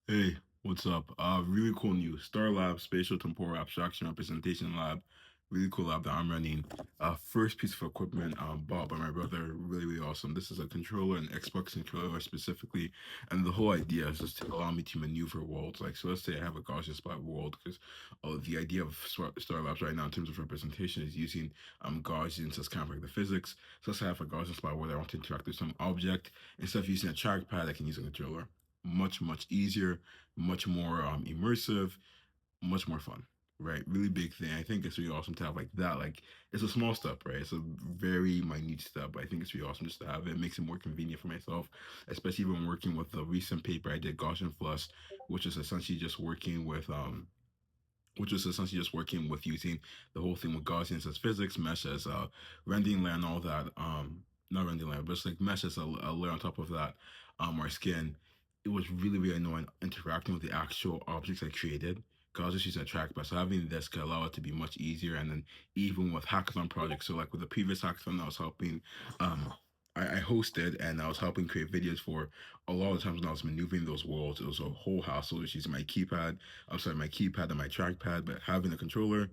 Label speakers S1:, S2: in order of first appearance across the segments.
S1: Hey, what's up? Really cool news. Star Lab Spatial Temporal Abstraction Representation Lab. Really cool lab that I'm running. First piece of equipment bought by my brother. Really, really awesome. This is a controller, an Xbox controller specifically. And the whole idea is just to allow me to maneuver worlds. Like, so let's say I have a Gaussian spot world, because the idea of Star Labs right now in terms of representation is using Gaussians as kind of like the physics. So let's say I have a Gaussian spot where I want to interact with some object. Instead of using a trackpad, I can use a controller. Much easier, much more immersive, much more fun, right? Really big thing. I think it's really awesome to have like that. Like it's a small step, right? It's a very minute step, but I think it's really awesome just to have it. It makes it more convenient for myself, especially when working with the recent paper I did, Gaussian Plus, which is essentially just working with using the whole thing with Gaussians as physics, mesh as rendering layer and all that. Not rendering layer, but it's like mesh as a layer on top of that, our skin. It was really, really annoying interacting with the actual objects I created. Cause I was just using a trackpad. So having this could allow it to be much easier. And then even with hackathon projects, so like with the previous hackathon I was helping, um, I hosted and I was helping create videos for a lot of times when I was maneuvering those worlds, it was a whole hassle just using my keypad. I'm sorry, my keypad and my trackpad, but having a controller,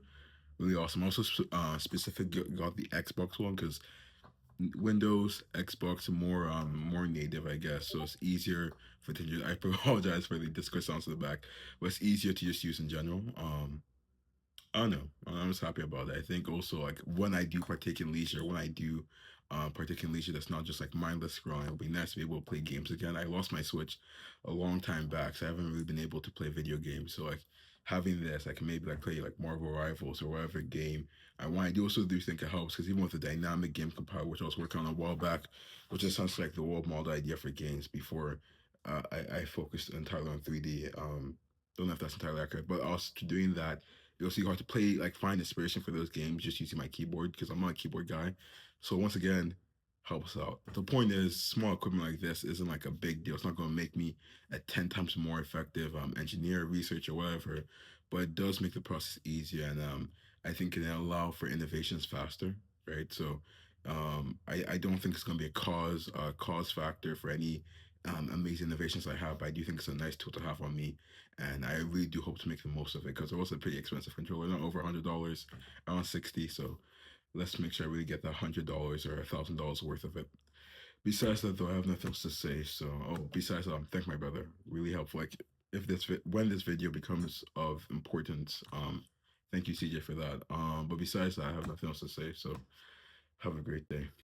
S1: really awesome. Also, specific got the Xbox one because Windows, Xbox, more native, I guess. So it's easier for to use. I apologize for the Discord sounds in the back, but it's easier to just use in general. I don't know. I'm just happy about that. I think also like when I do partake in leisure, when I do partake in leisure, that's not just like mindless scrolling. It'll be nice to be able to play games again. I lost my Switch a long time back, so I haven't really been able to play video games. So like having this, I can maybe like play like Marvel Rivals or whatever game I want. I do also do think it helps because even with the dynamic game compiler, which I was working on a while back, which is sounds like the world model idea for games before I focused entirely on 3D. Don't know if that's entirely accurate, but also doing that it was hard to play, like find inspiration for those games just using my keyboard because I'm not a keyboard guy. So once again, helps out. The point is, small equipment like this isn't like a big deal. It's not going to make me a 10 times more effective engineer, researcher, whatever, but it does make the process easier, and I think it allow for innovations faster, right? So I don't think it's going to be a cause factor for any amazing innovations I have, but I do think it's a nice tool to have on me, and I really do hope to make the most of it because it was a pretty expensive controller, not over $100, around 60. So let's make sure I really get that $100 or $1,000 worth of it. Besides that, though, I have nothing else to say. So, besides, thank my brother, really helpful. Like, if when this video becomes of importance, thank you, CJ, for that. But besides that, I have nothing else to say. So, have a great day.